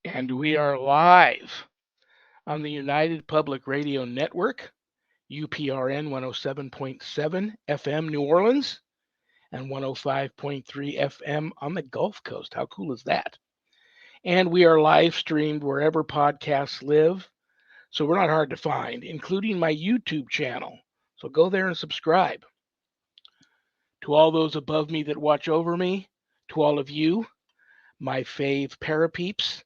And we are live on the United Public Radio Network, UPRN 107.7 FM New Orleans and 105.3 FM on the Gulf Coast. How cool is that? And we are live streamed wherever podcasts live, so we're not hard to find, including my YouTube channel. So go there and subscribe. To all those above me that watch over me, to all of you, my fave parapeeps,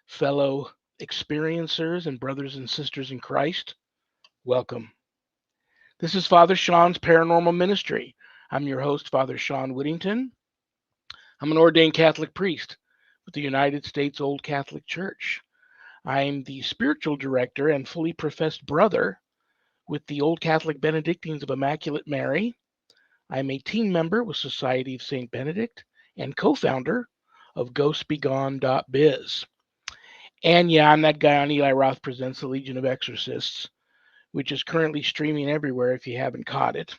fellow experiencers and brothers and sisters in Christ, welcome. This is Father Shawn's Paranormal Ministry. I'm your host, Father Shawn Whittington. I'm an ordained Catholic priest with the United States Old Catholic Church. I'm the spiritual director and fully professed brother with the Old Catholic Benedictines of Immaculate Mary. I'm a team member with Society of St. Benedict and co-founder of GhostBegone.biz. And yeah, I'm that guy on Eli Roth Presents the Legion of Exorcists, which is currently streaming everywhere if you haven't caught it.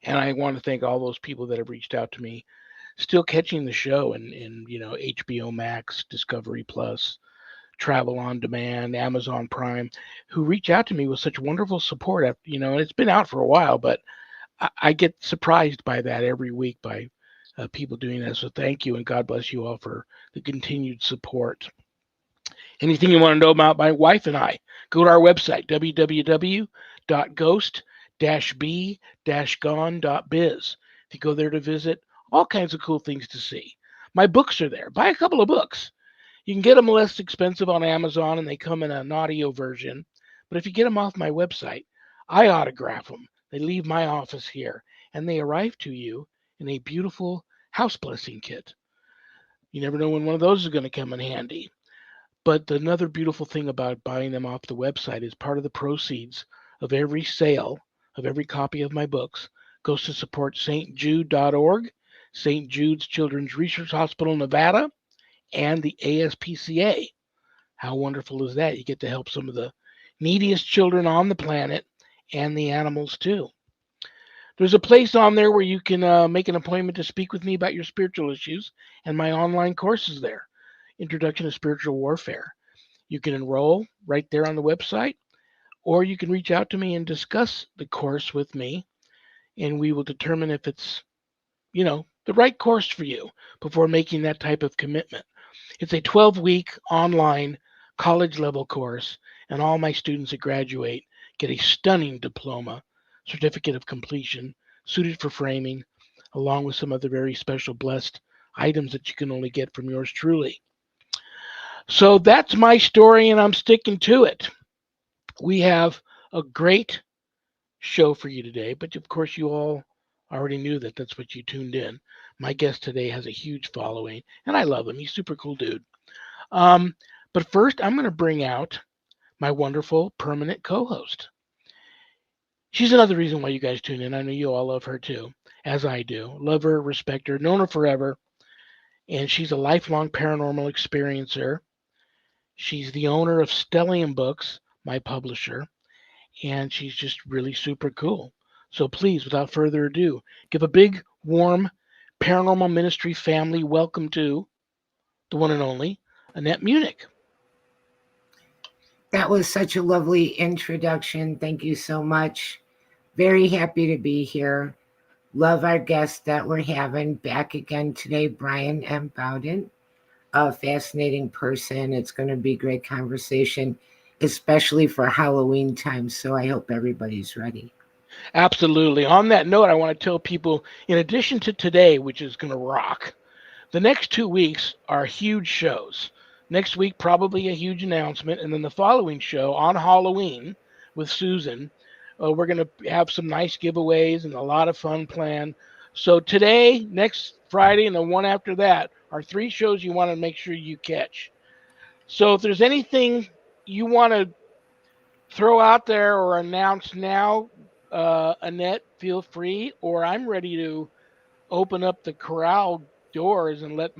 And I want to thank all those people that have reached out to me, still catching the show in HBO Max, Discovery Plus, Travel on Demand, Amazon Prime, who reach out to me with such wonderful support. And it's been out for a while, but I get surprised by that every week by people doing that. So thank you, and God bless you all for the continued support. Anything you want to know about my wife and I, go to our website, www.ghost-b-gone.biz. If you go there to visit, all kinds of cool things to see. My books are there. Buy a couple of books. You can get them less expensive on Amazon, and they come in an audio version. But if you get them off my website, I autograph them. They leave my office here, and they arrive to you in a beautiful house blessing kit. You never know when one of those is going to come in handy. But another beautiful thing about buying them off the website is part of the proceeds of every sale of every copy of my books goes to support stjude.org, St. Jude's Children's Research Hospital, Nevada, and the ASPCA. How wonderful is that? You get to help some of the neediest children on the planet and the animals too. There's a place on there where you can make an appointment to speak with me about your spiritual issues, and my online courses there. Introduction to Spiritual Warfare. You can enroll right there on the website, or you can reach out to me and discuss the course with me, and we will determine if it's, the right course for you before making that type of commitment. It's a 12-week online college level course, and all my students that graduate get a stunning diploma, certificate of completion, suited for framing, along with some other very special blessed items that you can only get from yours truly. So that's my story, and I'm sticking to it. We have a great show for you today, but of course, you all already knew that. That's what you tuned in. My guest today has a huge following, and I love him. He's a super cool dude. But first, I'm going to bring out my wonderful permanent co-host. She's another reason why you guys tune in. I know you all love her too, as I do. Love her, respect her, known her forever, and she's a lifelong paranormal experiencer. She's the owner of Stellium Books, my publisher, and she's just really super cool. So please, without further ado, give a big, warm Paranormal Ministry family welcome to the one and only Annette Munich. That was such a lovely introduction. Thank you so much. Very happy to be here. Love our guest that we're having back again today, Bryan M. Bowden. A fascinating person. It's going to be a great conversation, especially for Halloween time. So I hope everybody's ready. Absolutely. On that note, I want to tell people, in addition to today, which is going to rock, the next 2 weeks are huge shows. Next week, probably a huge announcement. And then the following show on Halloween with Susan, we're going to have some nice giveaways and a lot of fun planned. So today, next Friday, and the one after that are 3 shows you want to make sure you catch. So if there's anything you want to throw out there or announce now, Annette, feel free, or I'm ready to open up the corral doors and let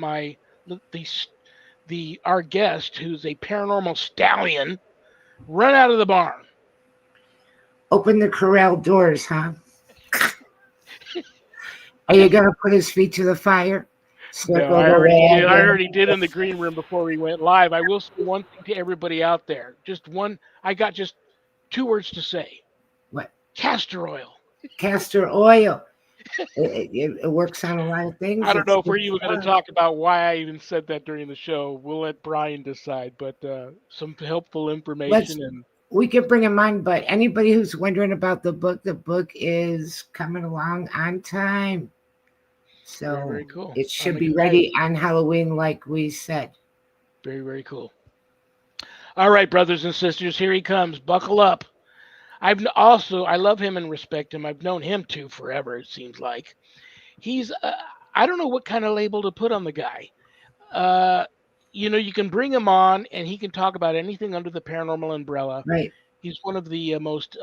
our guest, who's a paranormal stallion, run out of the barn. Open the corral doors, huh? Are you going to put his feet to the fire? No, Circle I the already did. I wagon. already did in the green room before we went live. I will say one thing to everybody out there. Just one. I got just two words to say: What? castor oil. Castor oil. It works on a lot of things. I don't It's know if we're good even going to stuff. talk about why I even said that during the show. We'll let Brian decide. But some helpful Let's information and we could bring them on, but anybody who's wondering about the book is coming along on time. very, So very cool. it I'm should be excited. ready on Halloween, like we said. Very, very cool. All right, brothers and sisters, here he comes. Buckle up. I love him and respect him. I've known him too forever. It seems like he's. I don't know what kind of label to put on the guy. Uh, you can bring him on and he can talk about anything under the paranormal umbrella. Right. He's one of the most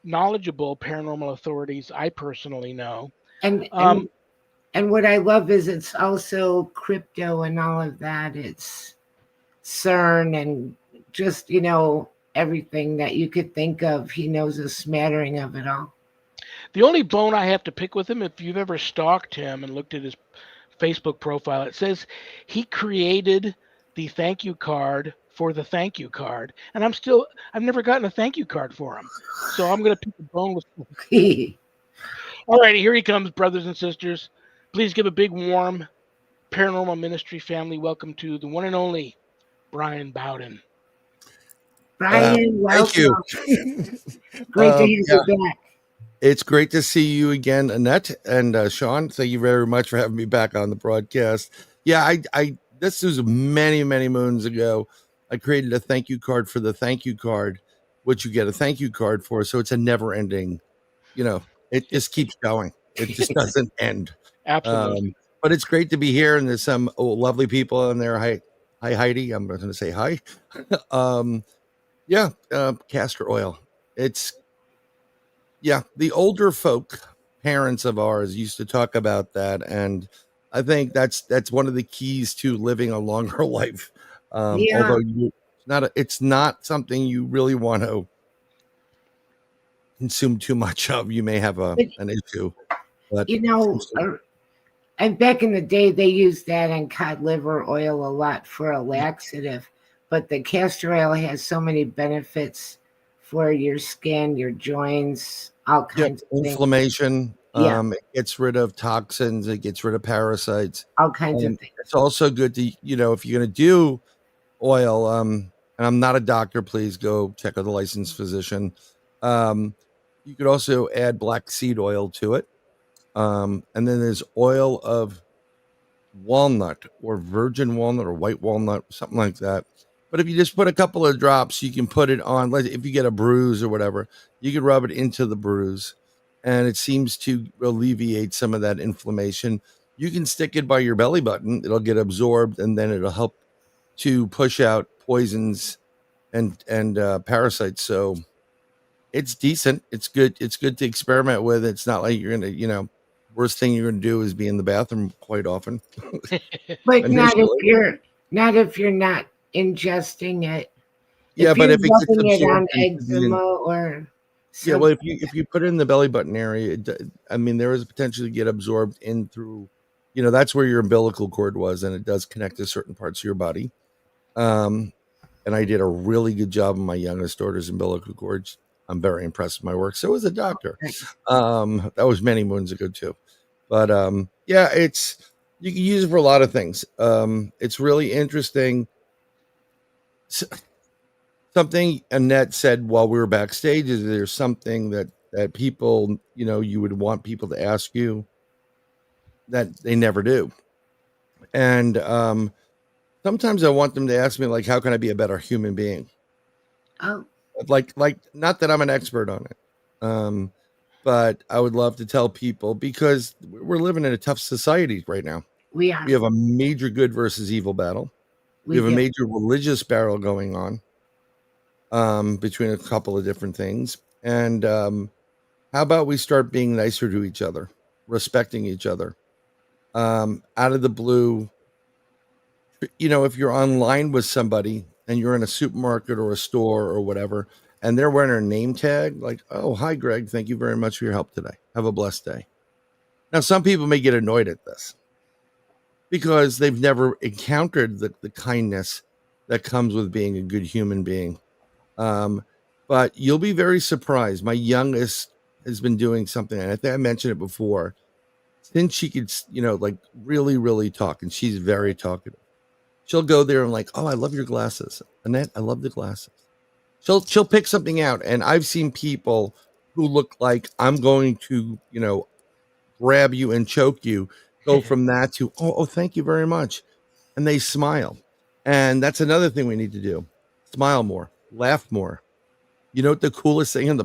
knowledgeable paranormal authorities I personally know. And Um, and and what I love is it's also crypto and all of that. It's CERN and just, everything that you could think of. He knows a smattering of it all. the only bone I have to pick with him, if you've ever stalked him and looked at his Facebook profile, it says he created the thank you card for the thank you card. And I've never gotten a thank you card for him. So I'm going to pick the bone with. All righty, here he comes, brothers and sisters. Please give a big, warm paranormal ministry family welcome to the one and only Bryan Bowden. Brian, Thank welcome. you. Great to have Yeah, you back. it's great to see you again, Annette and Shawn. Thank you very much for having me back on the broadcast. Yeah, this was many, many moons ago. I created a thank you card for the thank you card, which you get a thank you card for. So it's a never ending, it just keeps going. It just doesn't end. Absolutely. Um, but it's great to be here, and there's some lovely people in there. Hi, Heidi. I'm going to say hi. um, yeah, castor oil. It's the older folk, parents of ours, used to talk about that, and I think that's one of the keys to living a longer life. Yeah, Although it's not something you really want to consume too much of. You may have but an issue, but you know, seriously, and back in the day, they used that in cod liver oil a lot for a laxative. But the castor oil has so many benefits for your skin, your joints, all yeah, kinds of things. inflammation. Yeah, It gets rid of toxins. It gets rid of parasites. all kinds of things. It's also good to if you're going to do oil, and I'm not a doctor, please go check with a licensed physician. You could also add black seed oil to it. And then there's oil of walnut or virgin walnut or white walnut, something like that. But if you just put a couple of drops, you can put it on, like if you get a bruise or whatever, you can rub it into the bruise, and it seems to alleviate some of that inflammation. You can stick it by your belly button, it'll get absorbed, and then it'll help to push out poisons and parasites. So it's decent. It's good. It's good to experiment with. It's not like you're gonna, worst thing you're gonna do is be in the bathroom quite often But initially. not if you're not ingesting it. Yeah, If but you're if it gets rubbing it absorbed on into eczema or yeah, well, something, if you put it in the belly button area, I mean, there is a potential to get absorbed in through, that's where your umbilical cord was, and it does connect to certain parts of your body. Um, and I did a really good job on my youngest daughter's umbilical cords. I'm very impressed with my work. So was a doctor. That was many moons ago too. But yeah, you can use it for a lot of things. It's really interesting. Something Annette said while we were backstage is there's something that people, you would want people to ask you that they never do. And sometimes I want them to ask me, like, how can I be a better human being? oh, Like not that I'm an expert on it. But I would love to tell people, because we're living in a tough society right now. we We are. have a major good versus evil battle. We We have a do. major religious battle going on, between a couple of different things. And how about we start being nicer to each other, respecting each other? Out of the blue, if you're online with somebody and you're in a supermarket or a store or whatever, and they're wearing a name tag, like, oh, hi, Greg, thank you very much for your help today. Have a blessed day. Now, some people may get annoyed at this. because they've never encountered the kindness that comes with being a good human being. Um, but you'll be very surprised. My youngest has been doing something, and I think I mentioned it before. Since she could, like really, really talk, and she's very talkative. She'll go there and like, oh, I love your glasses, Annette. I love the glasses. She'll pick something out, and I've seen people who look like I'm going to, grab you and choke you. Go from that to, oh, thank you very much, and they smile. And that's another thing we need to do: smile more, laugh more. You know what the coolest thing in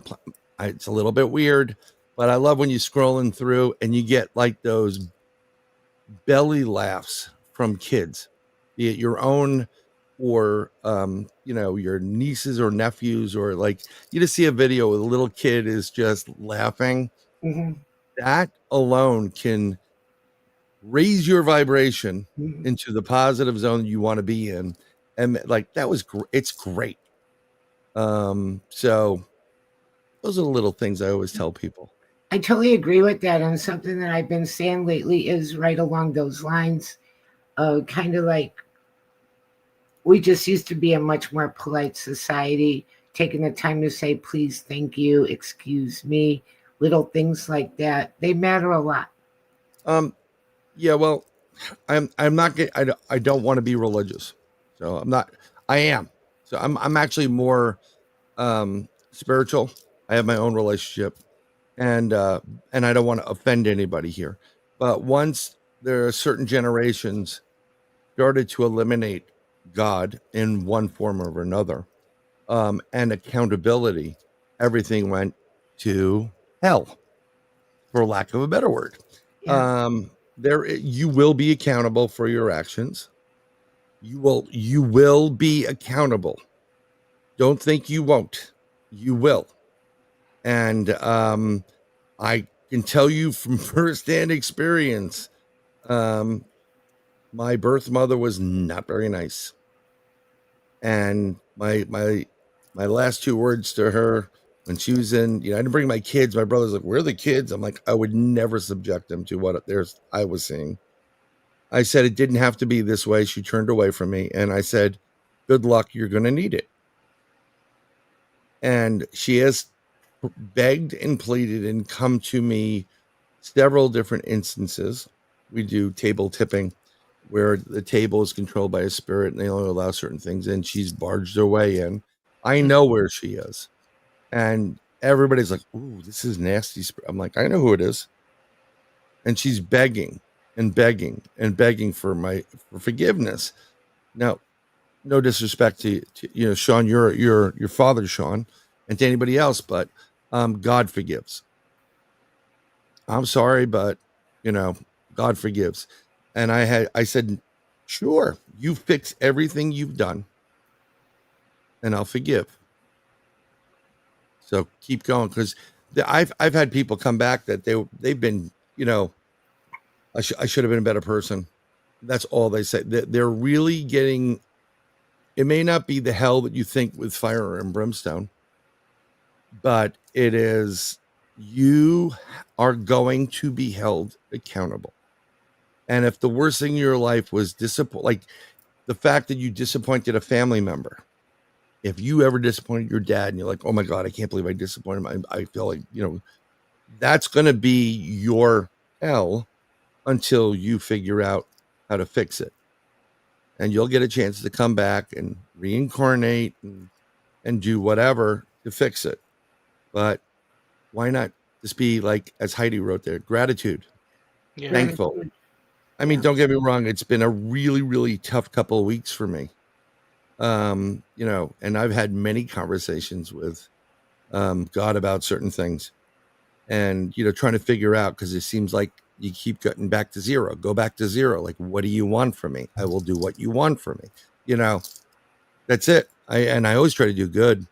it's a little bit weird, but I love when you're scrolling through and you get like those belly laughs from kids, be it your own or your nieces or nephews, or like you just see a video where the little kid is just laughing. Hmm. That alone can raise your vibration Hmm. into the positive zone you want to be in. And like that was it's great. So those are the little things I always tell people. I totally agree with that. And something that I've been saying lately is right along those lines. Kind of like we just used to be a much more polite society, taking the time to say please, thank you, excuse me, little things like that. They matter a lot. Um, yeah, well, I'm not get I don't want to be religious. So I'm not I am. So I'm actually more spiritual. I have my own relationship, and I don't want to offend anybody here. But once there are certain generations started to eliminate God in one form or another, and accountability, everything went to hell, for lack of a better word. Yeah. There you will be accountable for your actions. You will be accountable. Don't think you won't. You will. And I can tell you from firsthand experience, um, my birth mother was not very nice. And my last two words to her when she was in, I didn't bring my kids. My brother's like, "Where are the kids?" I'm like, I would never subject them to what there's I was seeing. I said it didn't have to be this way. She turned away from me, and I said, "Good luck. You're going to need it." And she has begged and pleaded and come to me several different instances. We do table tipping, where the table is controlled by a spirit and they only allow certain things in. She's barged her way in. I know where she is. And everybody's like, "Ooh, this is nasty." I'm like, I know who it is. And she's begging and begging and begging for forgiveness. Now, no disrespect to Shawn, your father, Shawn, and to anybody else, but God forgives. I'm sorry, but God forgives. And I said, sure, you fix everything you've done, and I'll forgive. So keep going, because I've had people come back that they've been, I should have been a better person. That's all they say. They're really getting. It may not be the hell that you think with fire and brimstone, but it is. You are going to be held accountable. And if the worst thing in your life was like the fact that you disappointed a family member, if you ever disappointed your dad and you're like, "Oh my God, I can't believe I disappointed him," I feel like, that's going to be your hell until you figure out how to fix it. And you'll get a chance to come back and reincarnate and do whatever to fix it. But why not just be like, as Heidi wrote there, gratitude, Yeah. thankful. I mean, don't get me wrong. It's been a really, really tough couple of weeks for me. And I've had many conversations with God about certain things, and trying to figure out, because it seems like you keep getting back to zero. Go back to zero. Like, what do you want from me? I will do what you want from me. That's it. I always try to do good,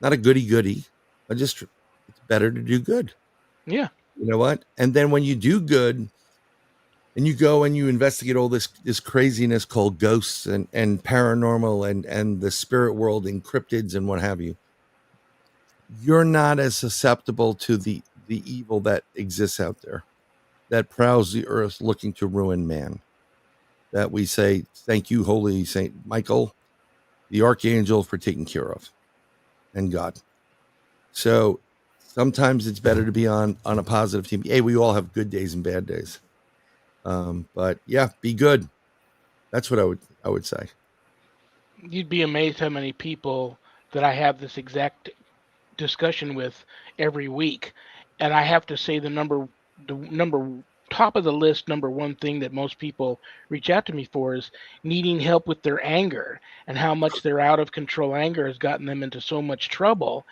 not a goody goody. It's better to do good. Yeah. You know what? And then when you do good, and you go and you investigate all this craziness called ghosts and paranormal and the spirit world and cryptids and what have you, you're not as susceptible to the evil that exists out there, that prowls the earth looking to ruin man. that we say, thank you, Holy Saint Michael, the Archangel, for taking care of, and God. So sometimes it's better to be on a positive team. Hey, we all have good days and bad days. But yeah, be good. That's what I would say. You'd be amazed how many people that I have this exact discussion with every week, and I have to say the number top of the list, number one thing that most people reach out to me for is needing help with their anger and how much their out of control anger has gotten them into so much trouble.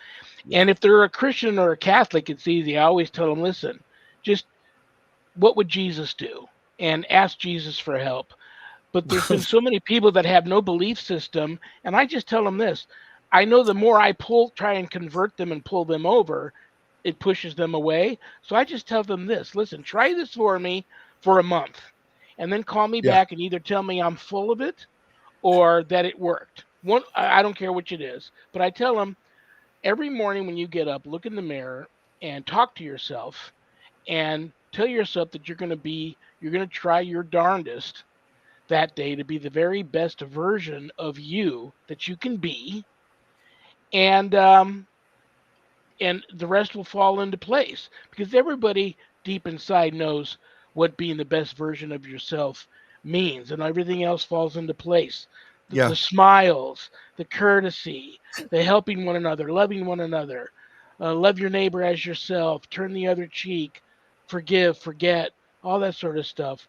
Yeah. And if they're a Christian or a Catholic, it's easy. I always tell them, listen, just what would Jesus do? And ask Jesus for help. But there's been so many people that have no belief system, and I just tell them this. I know the more I try and convert them and pull them over, it pushes them away. So I just tell them this: listen, try this for me for a month, and then call me Yeah. back and either tell me I'm full of it or that it worked. I don't care which it is, but I tell them every morning when you get up, look in the mirror and talk to yourself and tell yourself that you're going to try your darndest that day to be the very best version of you that you can be, and the rest will fall into place because everybody deep inside knows what being the best version of yourself means, and everything else falls into place. The Yeah. smiles, the courtesy, the helping one another, loving one another, love your neighbor as yourself, turn the other cheek, forgive, forget, all that sort of stuff.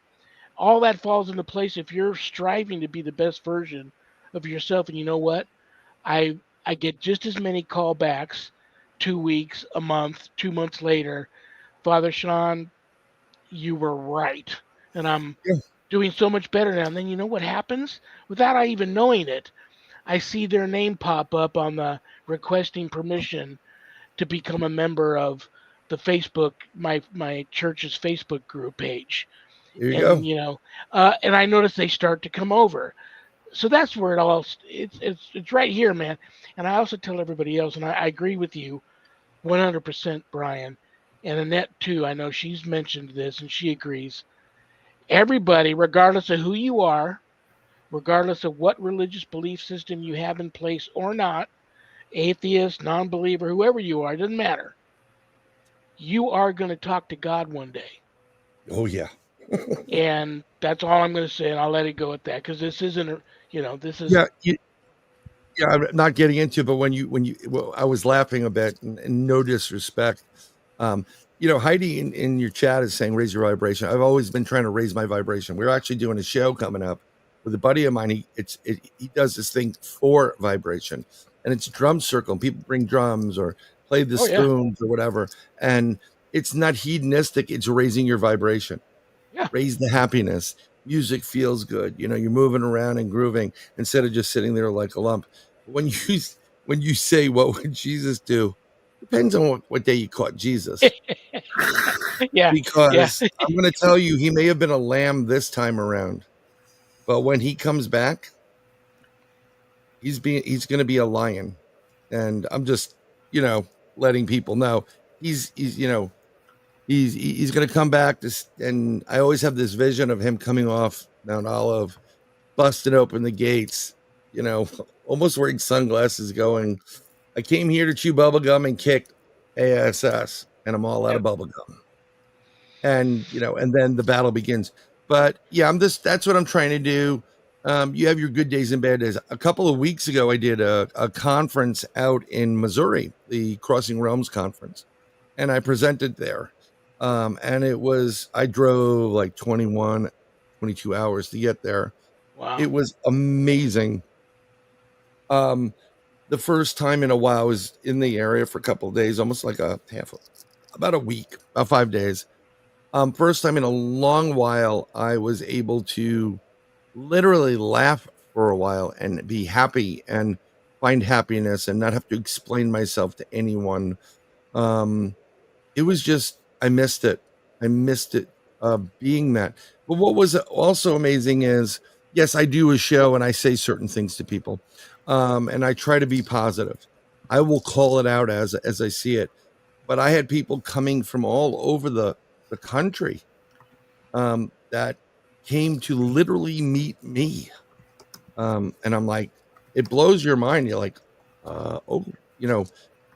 All that falls into place if you're striving to be the best version of yourself. And you know what? I get just as many callbacks 2 weeks, a month, 2 months later. Father Shawn, you were right. And I'm Yeah. doing so much better now. And then you know what happens? Without I even knowing it, I see their name pop up on the requesting permission to become a member of the Facebook, my church's Facebook group page. There you go. And and I notice they start to come over. So that's where it all it's right here, man. And I also tell everybody else, and I agree with you 100%, Bryan, and Annette too. I know she's mentioned this and she agrees. Everybody, regardless of who you are, regardless of what religious belief system you have in place or not, atheist, non-believer, whoever you are, it doesn't matter. You are going to talk to God one day. Oh yeah. And that's all I'm going to say, and I'll let it go at that because this isn't, this is Yeah. Yeah, I'm not getting into it, but well, I was laughing a bit, and no disrespect. Um, Heidi in your chat is saying raise your vibration. I've always been trying to raise my vibration. We're actually doing a show coming up with a buddy of mine. He does this thing for vibration, and it's drum circle. And people bring drums or play the oh yeah, spoons or whatever, and it's not hedonistic. It's raising your vibration, yeah. raise the happiness. Music feels good. You're moving around and grooving instead of just sitting there like a lump. When you when you say what would Jesus do, depends on what day you caught Jesus. Yeah, yeah, Because I'm going to tell you, he may have been a lamb this time around, but when he comes back, he's going to be a lion. And I'm just letting people know he's going to come back. And I always have this vision of him coming off Mount Olive, busting open the gates, almost wearing sunglasses, going, I came here to chew bubblegum and kick ass, and I'm all out of yep. bubblegum. And then the battle begins. But yeah, that's what I'm trying to do. You have your good days and bad days. A couple of weeks ago, I did a conference out in Missouri, the Crossing Realms conference, and I presented there. And I drove like 21, 22 hours to get there. Wow. It was amazing. The first time in a while I was in the area for a couple of days, almost like about a week, about 5 days. First time in a long while, I was able to literally laugh for a while and be happy and find happiness and not have to explain myself to anyone. Um, it was just, I missed it. I missed it, being that. But what was also amazing is, yes, I do a show and I say certain things to people, and I try to be positive. I will call it out as I see it. But I had people coming from all over the country, that came to literally meet me. And I'm like, it blows your mind. You're like, oh, you know,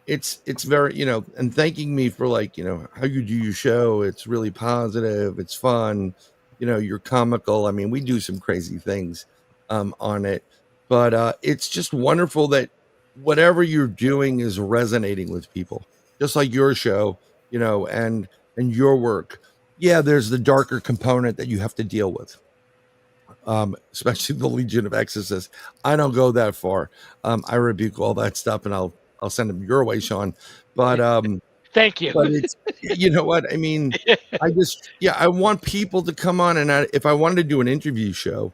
it's very, and thanking me for like, how you do your show. It's really positive. It's fun. You're comical. I mean, we do some crazy things on it, but it's just wonderful that whatever you're doing is resonating with people, just like your show, and your work. Yeah, there's the darker component that you have to deal with, especially the Legion of Exorcists. I don't go that far. I rebuke all that stuff, and I'll send them your way, Shawn. But Thank you. but it's, you know what I mean. I want people to come on, and if I wanted to do an interview show,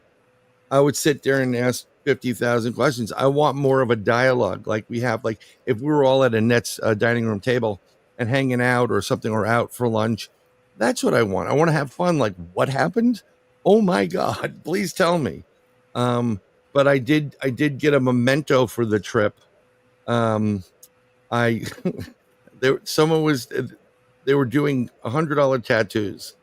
I would sit there and ask 50,000 questions. I want more of a dialogue, like we have, like if we were all at a Nets dining room table and hanging out or something, or out for lunch. That's what I want. I want to have fun. Like, what happened? Oh my God! Please tell me. But I did get a memento for the trip. I someone was, they were doing $100 tattoos,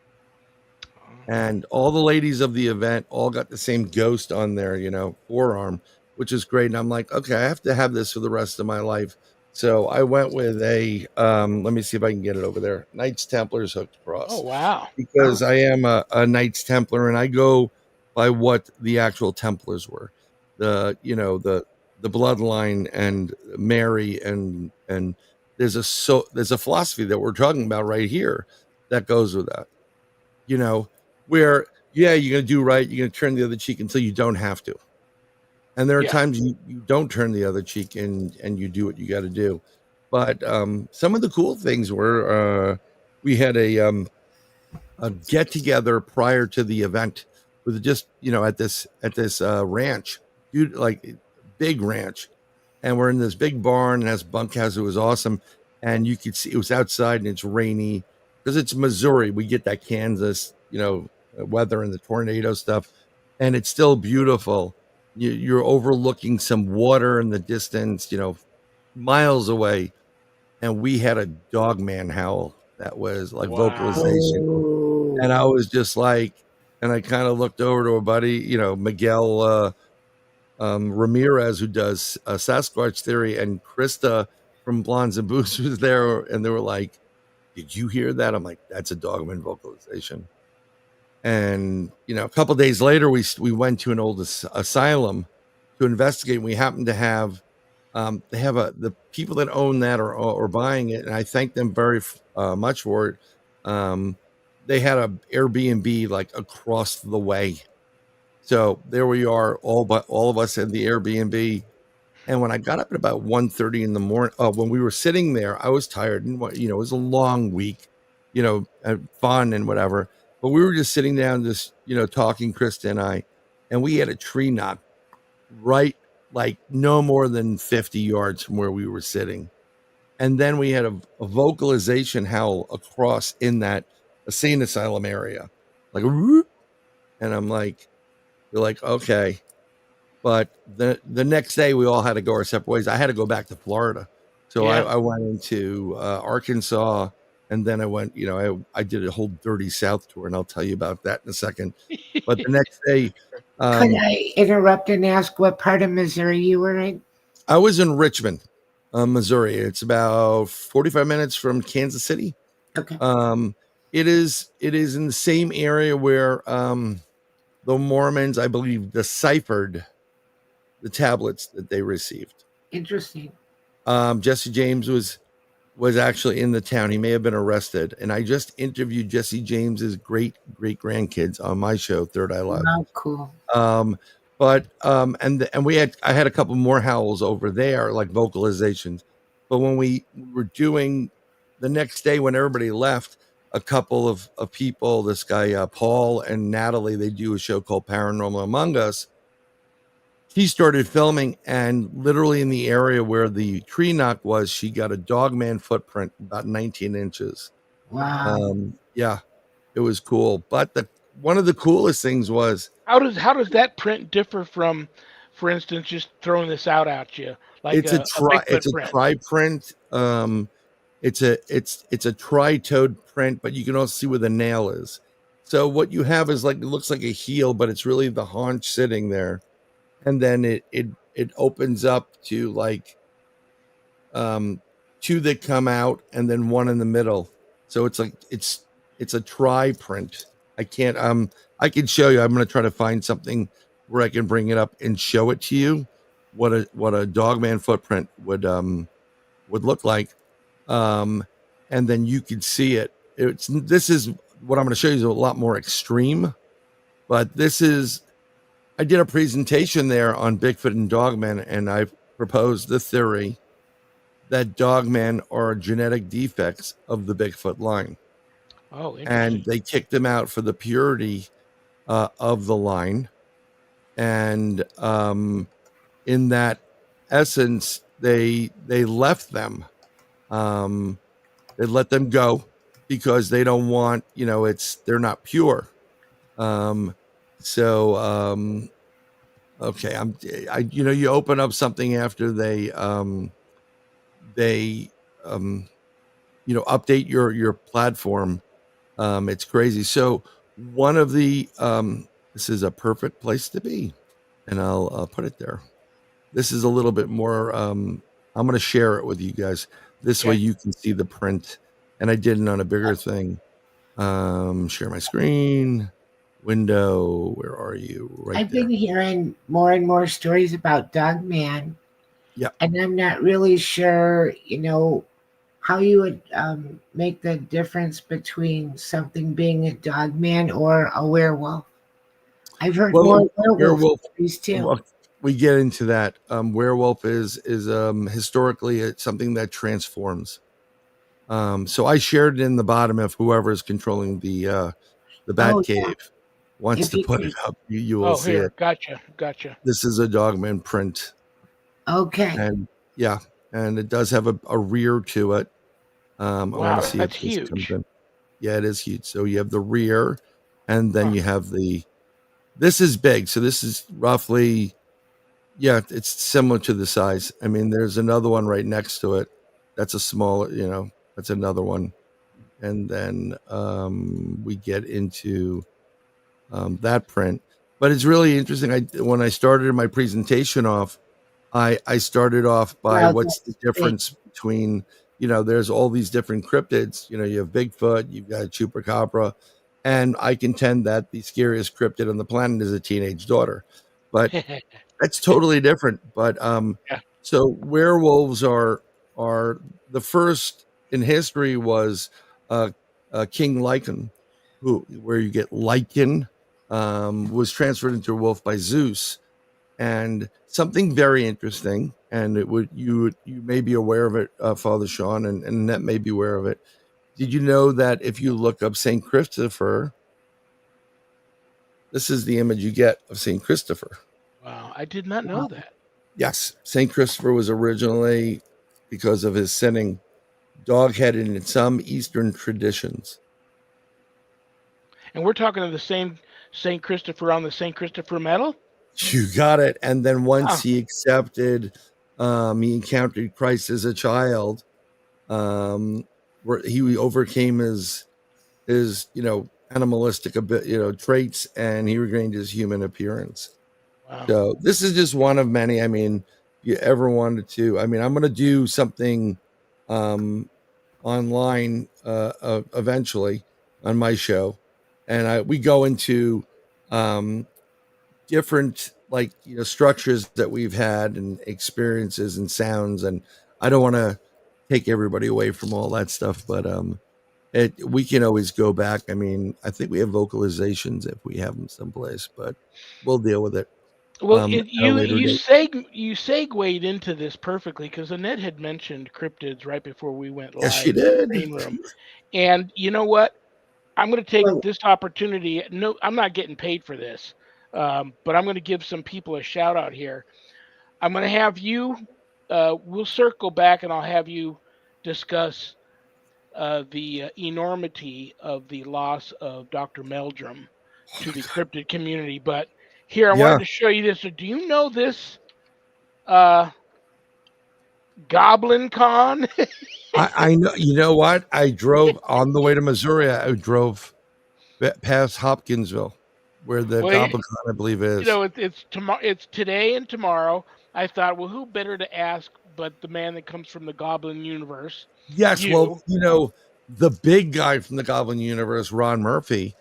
and all the ladies of the event all got the same ghost on their forearm, which is great. And I'm like, okay, I have to have this for the rest of my life. So I went with a let me see if I can get it over there, Knights Templars hooked cross. Oh wow! Because I am a Knights Templar, and I go by what the actual Templars were, the bloodline, and Mary, and there's a philosophy that we're talking about right here that goes with that, where you're gonna do right, you're gonna turn the other cheek until you don't have to, and there are times you don't turn the other cheek, and you do what you got to do. But some of the cool things were, we had a get together prior to the event with just at this ranch, dude, like big ranch, and we're in this big barn and has bunkhouse. It was awesome, and you could see it was outside and it's rainy because it's Missouri. We get that Kansas weather and the tornado stuff, and it's still beautiful. You're overlooking some water in the distance, miles away, and we had a dog man howl that was like vocalization. Oh, And I was just like, and I kind of looked over to a buddy, Miguel Ramirez, who does Sasquatch Theory, and Krista from Blondes and Boots was there, and they were like, "Did you hear that?" I'm like, "That's a dogman vocalization." And a couple of days later, we went to an old asylum to investigate. We happened to have they have the people that own that or buying it, and I thank them very much for it. They had a Airbnb like across the way. So there we are, all of us in the Airbnb. And when I got up at about 1:30 in the morning, when we were sitting there, I was tired, and it was a long week, fun and whatever. But we were just sitting down, just talking, Krista and I, and we had a tree knock right, like no more than 50 yards from where we were sitting. And then we had a vocalization howl across in that insane asylum area, like whoop. And I'm like, you're like, okay. But the next day we all had to go our separate ways. I had to go back to Florida. So I went into Arkansas, and then I went, I did a whole Dirty South tour, and I'll tell you about that in a second. But the next day, could I interrupt and ask what part of Missouri you were in? I was in Richmond, Missouri. It's about 45 minutes from Kansas City. Okay. It is in the same area where the Mormons, I believe, deciphered the tablets that they received. Interesting. Jesse James was actually in the town. He may have been arrested, and I just interviewed Jesse James's great grandkids on my show, Third Eye Live. Oh, cool. I had a couple more howls over there, like vocalizations. But when we were doing the next day, when everybody left, a couple of people, this guy Paul and Natalie, they do a show called Paranormal Among Us. She started filming, and literally in the area where the tree knock was, she got a dogman footprint about 19 inches. Wow. Yeah, it was cool. But one of the coolest things was, how does that print differ from, for instance, just throwing this out at you like it's a tri print. It's a tri-toed print, but you can also see where the nail is. So what you have is like, it looks like a heel, but it's really the haunch sitting there, and then it opens up to like two that come out and then one in the middle. So it's like it's a tri print. I can't I can show you. I'm going to try to find something where I can bring it up and show it to you what a dogman footprint would look like. Um and then you could see it. It's this is what I'm going to show you is a lot more extreme, but this is I did a presentation there on Bigfoot and Dogman, and I proposed the theory that dogmen are genetic defects of the Bigfoot line. Oh, interesting. And they kicked them out for the purity of the line. And in that essence, they left them. They let them go because they don't want, they're not pure. Um, so okay, you open up something after they update your platform. It's crazy. So one of the this is a perfect place to be, and I'll put it there. This is a little bit more. I'm going to share it with you guys. This way Okay. you can see the print, and I did it on a bigger thing. Share my screen. Window. Where are you? Right I've there. been hearing more and more stories about Dogman. Yeah. And I'm not really sure, how you would make the difference between something being a Dogman or a werewolf. I've heard more Well, werewolf werewolf. stories too. Well, we get into that. Werewolf is historically it's something that transforms. So I shared it in the bottom if whoever is controlling the bat Oh, yeah. cave wants If to you put it could. up, you will Oh, see here. it. Gotcha. This is a Dogman print, Okay. and yeah, and it does have a rear to it. I want Wow, to see if that's this comes huge. in. Yeah, it is huge. So you have the rear, and then Huh. you have the. This is big. So this is roughly, yeah, it's similar to the size. I mean, there's another one right next to it. That's a smaller, that's another one. And then we get into that print. But it's really interesting. When I started my presentation off, I started off by Well, what's the that's big. difference between, there's all these different cryptids. You have Bigfoot, you've got Chupacabra, and I contend that the scariest cryptid on the planet is a teenage daughter. But that's totally different. But Yeah. so werewolves are the first in history was uh, King Lycan, where you get Lycan, was transferred into a wolf by Zeus, and something very interesting. And you may be aware of it, Father Shawn, and Annette may be aware of it. Did you know that if you look up Saint Christopher, this is the image you get of Saint Christopher? Wow, I did not know Wow. that. Yes, Saint Christopher was originally, because of his sinning, dog-headed in some Eastern traditions. And we're talking of the same Saint Christopher on the Saint Christopher medal. You got it. And then once Wow. he accepted, he encountered Christ as a child, where he overcame his animalistic a bit traits, and he regained his human appearance. Wow. So this is just one of many. I mean, if you ever wanted to, I mean, I'm going to do something online eventually on my show, and we go into different structures that we've had and experiences and sounds, and I don't want to take everybody away from all that stuff, but we can always go back. I mean, I think we have vocalizations if we have them someplace, but we'll deal with it Well, at a later date. you segued into this perfectly because Annette had mentioned cryptids right before we went Yes, she live in the did. green room, and you know what? I'm going to take Well, this opportunity. No, I'm not getting paid for this, but I'm going to give some people a shout out here. I'm going to have you. We'll circle back, and I'll have you discuss the enormity of the loss of Dr. Meldrum Oh to my the god. cryptid community. But here, I Yeah, wanted to show you this. Do you know this uh, Goblin Con? I know. You know what? I drove on the way to Missouri. I drove. past Hopkinsville, where the Well, Goblin Con, I believe, is. it's tomorrow. It's today and tomorrow. I thought, well, who better to ask but the man that comes from the Goblin universe, Yes, well, you? the big guy from the Goblin universe, Ron Murphy,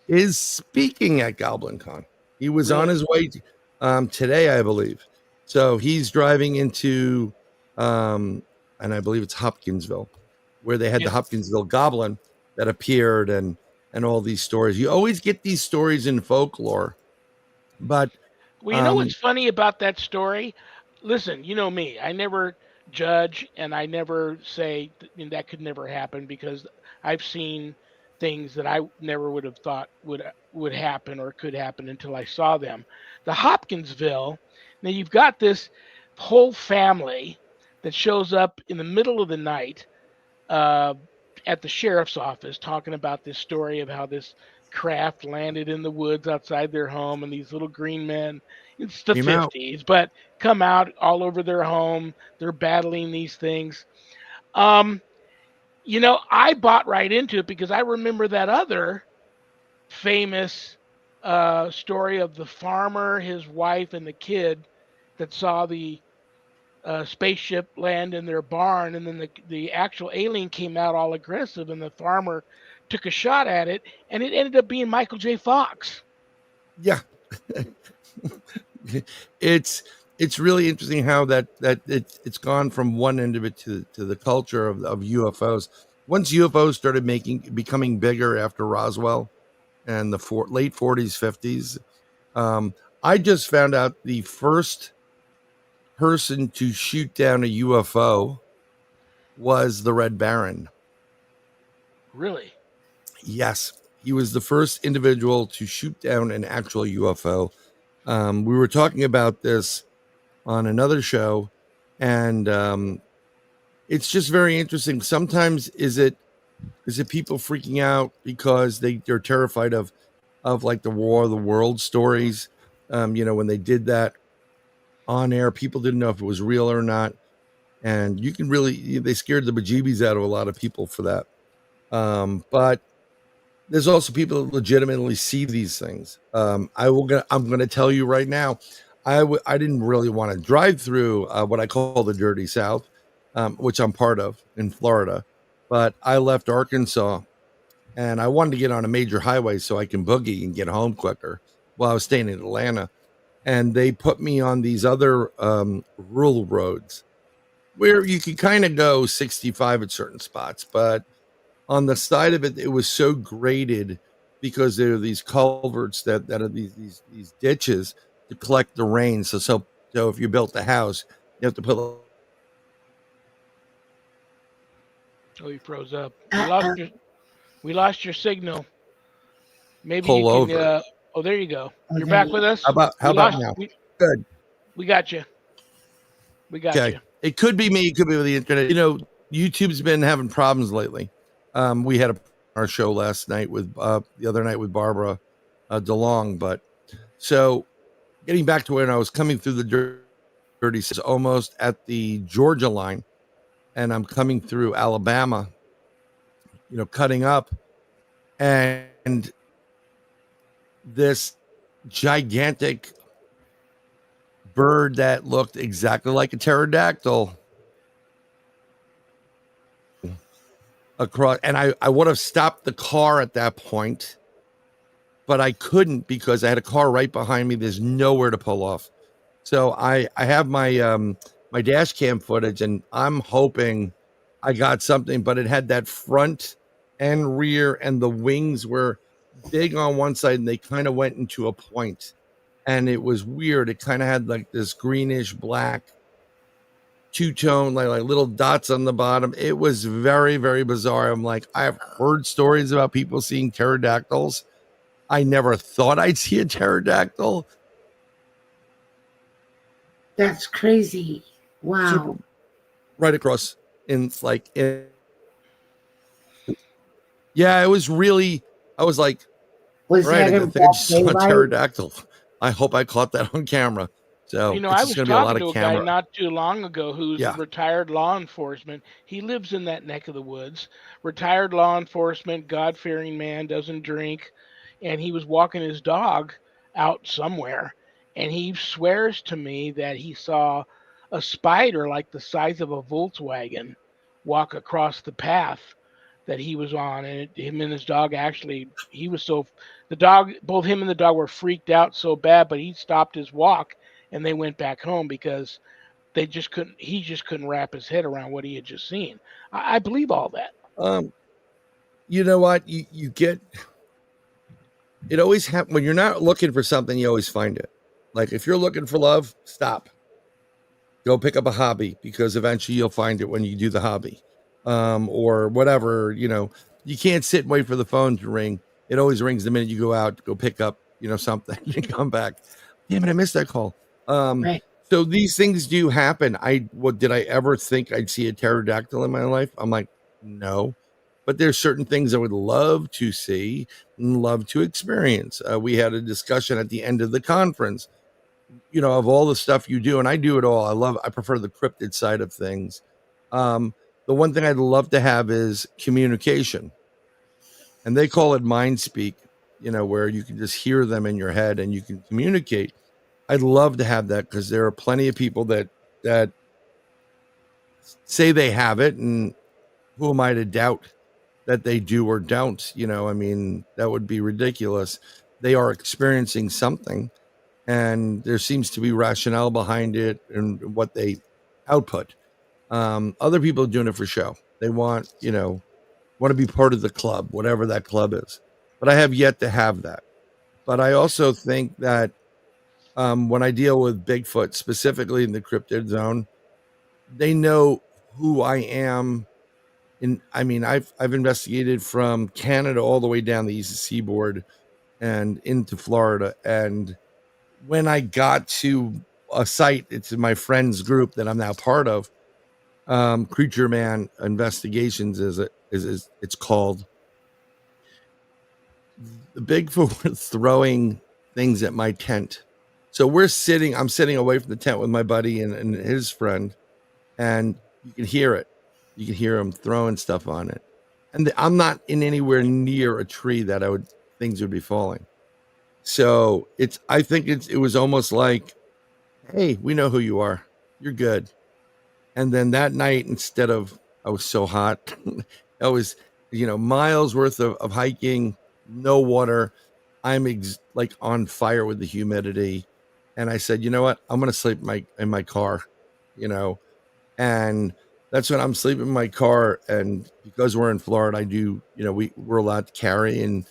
is speaking at Goblin Con. He was on Really? his way today, I believe. So he's driving into, um, and I believe it's Hopkinsville, where they had the And Hopkinsville Goblin that appeared, and all these stories. You always get these stories in folklore, but well, you know um, what's funny about that story? Listen, you know me. I never judge and I never say that could never happen because I've seen things that I never would have thought would happen or could happen until I saw them. The Hopkinsville. Now you've got this whole family that shows up in the middle of the night uh, at the sheriff's office talking about this story of how this craft landed in the woods outside their home and these little green men. It's the came out. 50s, but come out all over their home. They're battling these things. Um, I bought right into it because I remember that other famous story of the farmer, his wife, and the kid that saw the spaceship land in their barn, and then the actual alien came out all aggressive, and the farmer took a shot at it, and it ended up being Michael J. Fox. Yeah, it's really interesting how it's gone from one end of it to the culture of UFOs. Once UFOs started becoming bigger after Roswell and the late 40s 50s, um, I just found out the first person to shoot down a UFO was the Red Baron. Really? Yes, he was the first individual to shoot down an actual UFO. We were talking about this on another show, and it's just very interesting. Sometimes is it people freaking out because they're terrified of like the War of the World stories. When they did that on air, people didn't know if it was real or not, and you can really they scared the bejeebies out of a lot of people for that. But there's also people that legitimately see these things. I'm gonna tell you right now, I didn't really want to drive through what I call the Dirty South, which I'm part of in Florida, but I left Arkansas and I wanted to get on a major highway so I can boogie and get home quicker while I was staying in Atlanta. And they put me on these other rural roads where you could kind of go 65 at certain spots, but on the side of it, it was so graded because there are these culverts that are these ditches to collect the rain. So if you built a house, you have to put Oh, you froze up. We lost Uh-uh. your signal. Maybe you pull can. over. Oh, there you go. Oh, You're there back you with How us. about how We about lost. now? We Good. we got you. We got Okay. you. It could be me. It could be with the internet. YouTube's been having problems lately. We had our show last night with the other night with Barbara DeLong, but so getting back to when I was coming through the dirty, almost at the Georgia line, and I'm coming through Alabama, cutting up, and this gigantic bird that looked exactly like a pterodactyl across, and I would have stopped the car at that point, but I couldn't because I had a car right behind me. There's nowhere to pull off. So I have my dash cam footage, and I'm hoping I got something, but it had that front and rear, and the wings were big on one side, and they kind of went into a point, and it was weird. It kind of had like this greenish black two-tone, like little dots on the bottom. It was very, very bizarre. I'm like, I've heard stories about people seeing pterodactyls. I never thought I'd see a pterodactyl. That's crazy. Super Wow. right across yeah, it was really, I was like, Was all right, that I in think I broad just saw a daylight? pterodactyl. I hope I caught that on camera. So it's I just was going to be a lot talking of to a guy camera. not too long ago who's Yeah. retired law enforcement. He lives in that neck of the woods. Retired law enforcement, God fearing man, doesn't drink. and he was walking his dog out somewhere, and he swears to me that he saw a spider like the size of a Volkswagen walk across the path that he was on, and him and his dog actually, he was so, the dog, both him and the dog were freaked out so bad, but he stopped his walk and they went back home because they just couldn't, he just couldn't wrap his head around what he had just seen. I believe all that. You know what? You get it always happens when you're not looking for something, you always find it. Like if you're looking for love, stop. Go pick up a hobby because eventually you'll find it when you do the hobby. Or whatever, you can't sit and wait for the phone to ring. It always rings the minute you go out to go pick up, something and come back. Damn it, I missed that call. Right. So these things do happen. Did I ever think I'd see a pterodactyl in my life? I'm like, no. But there's certain things I would love to see and love to experience. We had a discussion at the end of the conference, of all the stuff you do, and I do it all. I prefer the cryptid side of things. The one thing I'd love to have is communication, and they call it mind speak, where you can just hear them in your head and you can communicate. I'd love to have that because there are plenty of people that say they have it, and who am I to doubt that they do or don't? That would be ridiculous. They are experiencing something, and there seems to be rationale behind it and what they output. Other people are doing it for show. They want to be part of the club, whatever that club is. But I have yet to have that. But I also think that when I deal with Bigfoot, specifically in the cryptid zone, they know who I am. I've investigated from Canada all the way down the east seaboard and into Florida. And when I got to a site, it's in my friend's group that I'm now part of. Creature Man Investigations it's called. The Bigfoot were throwing things at my tent. So I'm sitting away from the tent with my buddy and his friend, and you can hear it. You can hear him throwing stuff on it. And I'm not in anywhere near a tree that things would be falling. So I think it was almost like, hey, we know who you are. You're good. And then that night, I was so hot. I was, miles worth of hiking, no water. I'm like on fire with the humidity. And I said, you know what? I'm going to sleep in my car, and that's when I'm sleeping in my car. And because we're in Florida, I do, we're allowed to carry, and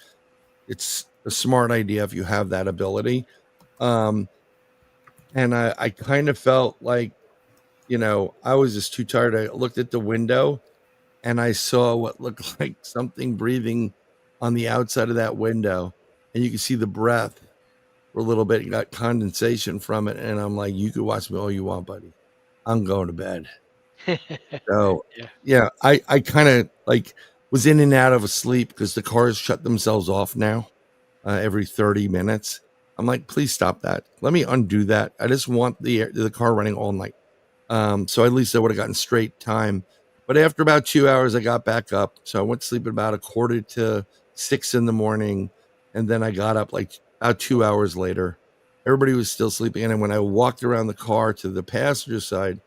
it's a smart idea if you have that ability. And I kind of felt like, I was just too tired. I looked at the window and I saw what looked like something breathing on the outside of that window. And you can see the breath for a little bit. You got condensation from it. And I'm like, you can watch me all you want, buddy. I'm going to bed. So, yeah, I kind of like was in and out of a sleep because the cars shut themselves off now every 30 minutes. I'm like, please stop that. Let me undo that. I just want the car running all night. So at least I would have gotten straight time. But after about 2 hours, I got back up. So I went to sleep at about 5:45 in the morning. And then I got up like about 2 hours later. Everybody was still sleeping. And when I walked around the car to the passenger side,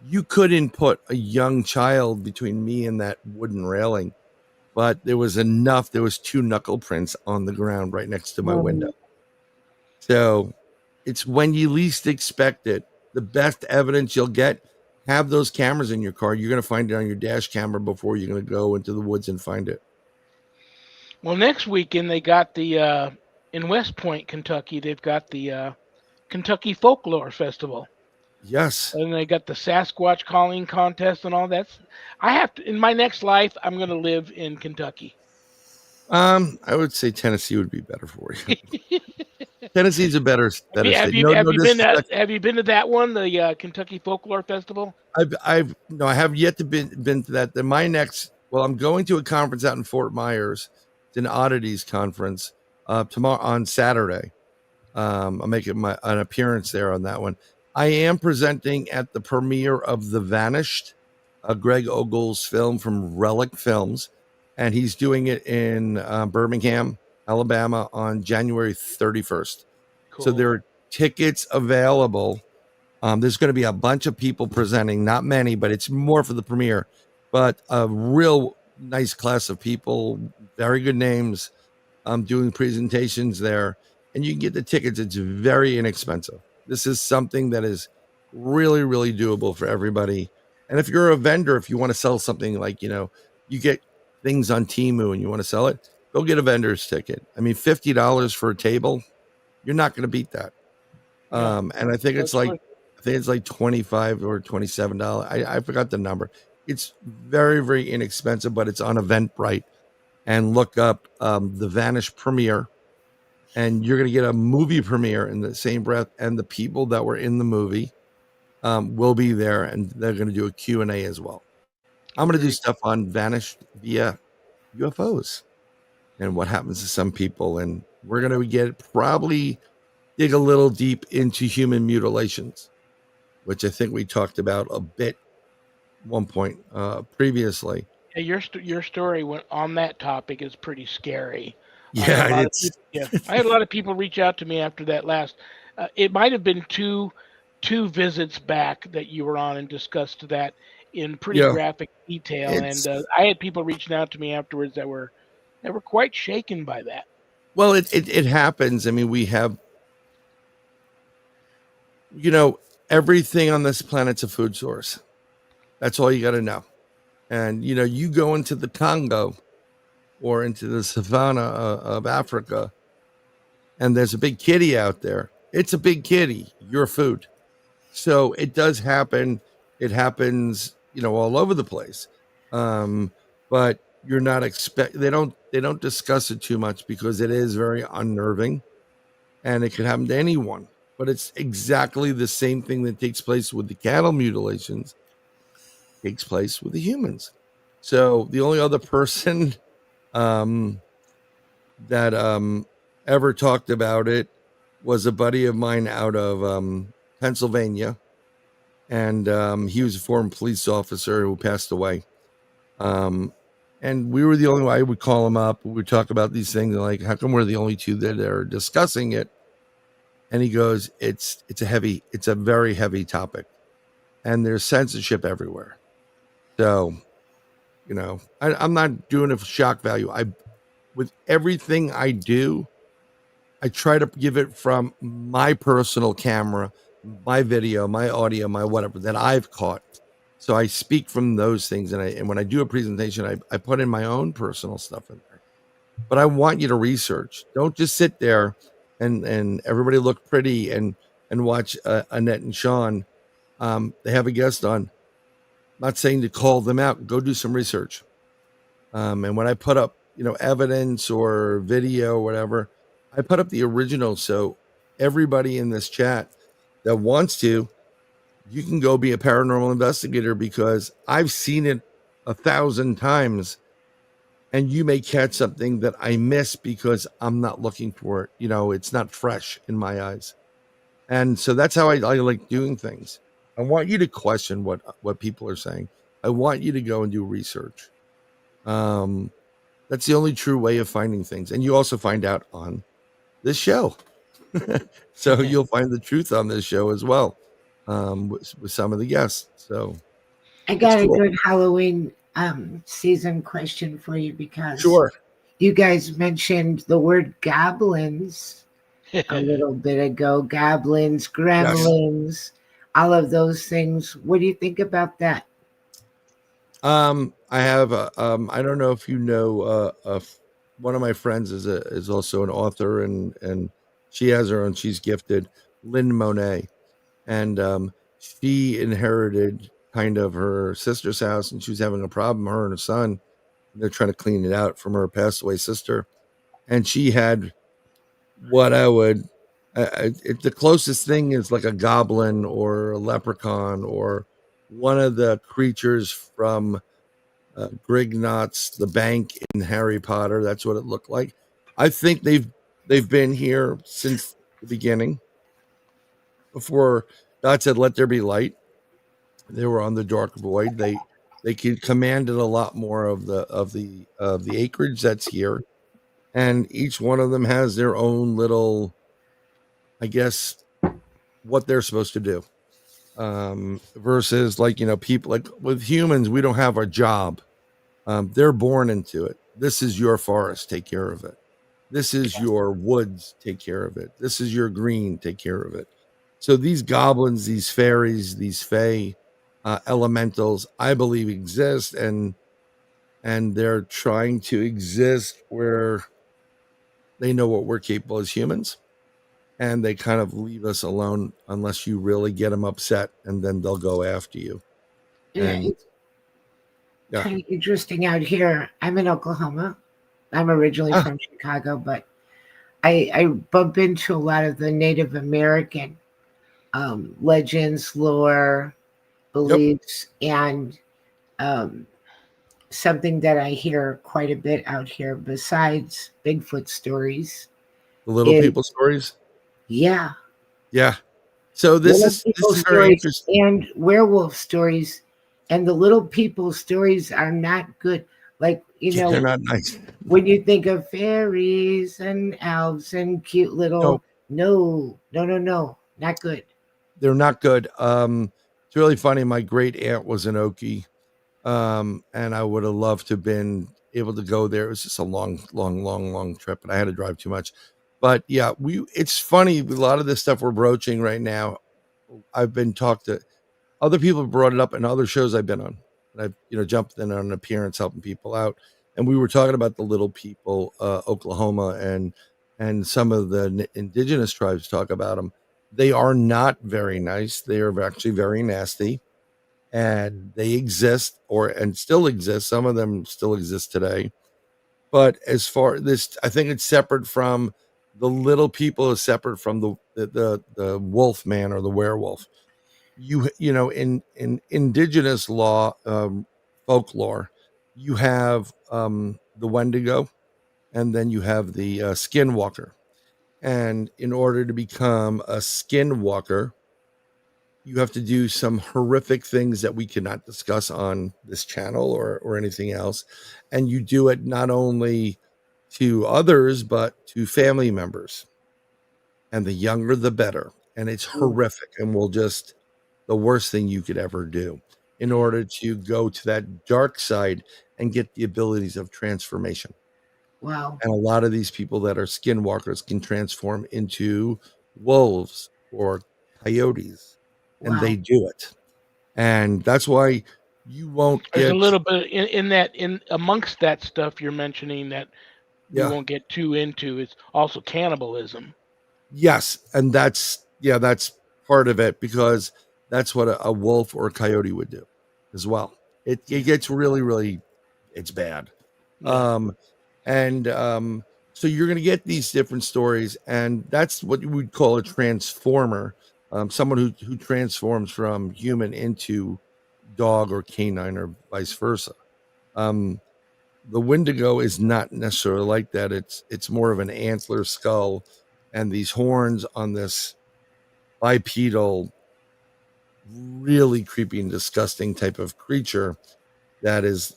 you couldn't put a young child between me and that wooden railing. But there was enough. There was 2 knuckle prints on the ground right next to my window. So it's when you least expect it. The best evidence you'll get, have those cameras in your car. You're going to find it on your dash camera before you're going to go into the woods and find it. Well, next weekend they got the in West Point, Kentucky. They've got the Kentucky Folklore Festival. Yes. And they got the Sasquatch calling contest and all that. I have to, in my next life, I'm going to live in Kentucky. I would say Tennessee would be better for you. Tennessee's a better state. Have you been to that one, the Kentucky Folklore Festival? I have yet to been to that. Then my next, I'm going to a conference out in Fort Myers. It's an oddities conference tomorrow on Saturday. I'm making an appearance there on that one. I am presenting at the premiere of The Vanished, Greg Ogle's film from Relic Films, and he's doing it in Birmingham. Alabama, on January 31st. So Cool. there are tickets available. There's going to be a bunch of people presenting, not many, but it's more for the premiere. But a real nice class of people, very good names, doing presentations there, and you can get the tickets. It's very inexpensive. This is something that is really, really doable for everybody. And if you're a vendor, if you want to sell something like, you get things on Temu and you want to sell it, go get a vendor's ticket. I mean, $50 for a table, you're not going to beat that. Yeah, And I think it's that's like, worth. I think it's like 25 or $27. I forgot the number. It's very, very inexpensive, but it's on Eventbrite. And look up the Vanished premiere, and you're going to get a movie premiere in the same breath. And the people that were in the movie will be there, and they're going to do a Q&A as well. I'm going to do Very stuff on Vanished via UFOs and what happens to some people. And we're going to probably dig a little deep into human mutilations, which I think we talked about a bit one point previously. Yeah, your story on that topic is pretty scary. I had a Yeah, lot of it's people. Yeah, I had a lot of people reach out to me after that last. It might have been two visits back that you were on and discussed that in pretty yeah, graphic detail, and it's I had people reaching out to me afterwards that were quite shaken by that. well, it happens. I mean, we have, you know, everything on this planet's a food source. That's all you got to know. And you go into the Congo or into the savannah of Africa, and there's a big kitty out there. It's a big kitty. Your food. So it does happen. It happens, all over the place. But you're not they don't discuss it too much because it is very unnerving, and it can happen to anyone. But it's exactly the same thing that takes place with the cattle mutilations takes place with the humans. So the only other person um, that ever talked about it was a buddy of mine out of Pennsylvania, and he was a former police officer who passed away. Um, and we were the only one. I would call him up. We would talk about these things, like, how come we're the only two that are discussing it? And he goes, it's a very heavy topic, and there's censorship everywhere. So, I'm not doing it for shock value. With everything I do, I try to give it from my personal camera, my video, my audio, my whatever that I've caught. So I speak from those things, and when I do a presentation, I put in my own personal stuff in there. But I want you to research. Don't just sit there and everybody look pretty and watch Annette and Shawn. They have a guest on. I'm not saying to call them out. Go do some research. And when I put up, evidence or video or whatever, I put up the original. So everybody in this chat that wants to, you can go be a paranormal investigator, because I've seen it 1,000 times, and you may catch something that I miss because I'm not looking for it. It's not fresh in my eyes. And so that's how I like doing things. I want you to question what people are saying. I want you to go and do research. That's the only true way of finding things. And you also find out on this show. So you'll find the truth on this show as well, with some of the guests. So I it's got a cool. good Halloween season question for you, because Sure. you guys mentioned the word goblins a little bit ago. Goblins, Yes. gremlins, all of those things. What do you think about that? I have I don't know if you know, one of my friends is also an author, and she has her own. She's gifted, Lynn Monet, and she inherited kind of her sister's house, and she was having a problem. Her and her son, they're trying to clean it out from her passed away sister, and she had what I would. The closest thing is like a goblin or a leprechaun or one of the creatures from Grignot's The Bank in Harry Potter. That's what it looked like. I think they've been here since the beginning. Before God said, "Let there be light," they were on the dark void. They commanded a lot more of the acreage that's here, and each one of them has their own little, I guess, what they're supposed to do. Versus like, people like with humans, we don't have a job. They're born into it. This is your forest, take care of it. This is your woods, take care of it. This is your green, take care of it. So these goblins, these fairies, these fae, elementals, I believe exist, and they're trying to exist where they know what we're capable as humans, and they kind of leave us alone unless you really get them upset, and then they'll go after you. Yeah, And it's yeah, kind of interesting out here. I'm in Oklahoma. I'm originally ah, from Chicago, but I bump into a lot of the Native American legends, lore, yep, beliefs, and um, something that I hear quite a bit out here besides Bigfoot stories the little is, people stories. yeah, Yeah. So this little is people very stories interesting. and werewolf stories. And the little people stories are not good. Like, Yeah, they're not nice. when you think of fairies and elves and cute No, little, no, no, no, no, not good. they're not good. It's really funny. My great aunt was an Okie, and I would have loved to have been able to go there. It was just a long, long, long, long trip, and I had to drive too much. But yeah, it's funny, a lot of this stuff we're broaching right now. I've been talked to other people have brought it up in other shows I've been on. And I've, jumped in on an appearance helping people out. And we were talking about the little people, Oklahoma, and some of the indigenous tribes talk about them. They are not very nice. They are actually very nasty, and they exist and still exist. Some of them still exist today. But as far this, I think it's separate from the little people is separate from the wolf man or the werewolf. In indigenous law, folklore, you have the wendigo, and then you have the skinwalker. And in order to become a skinwalker, you have to do some horrific things that we cannot discuss on this channel or anything else. And you do it not only to others but to family members, and the younger the better. And it's Oh, horrific, and will just the worst thing you could ever do in order to go to that dark side and get the abilities of transformation. wow, And a lot of these people that are skinwalkers can transform into wolves or coyotes, and wow, they do it. And that's why you won't There's a get, little bit in amongst that stuff you're mentioning that we yeah, won't get too into. It's also cannibalism. yes. And that's part of it, because that's what a wolf or a coyote would do as well. It gets really, really, it's bad. Yeah. Um, and So you're going to get these different stories, and that's what you would call a transformer, someone who transforms from human into dog or canine or vice versa. Um, the Wendigo is not necessarily like that. It's more of an antler skull and these horns on this bipedal, really creepy and disgusting type of creature that is,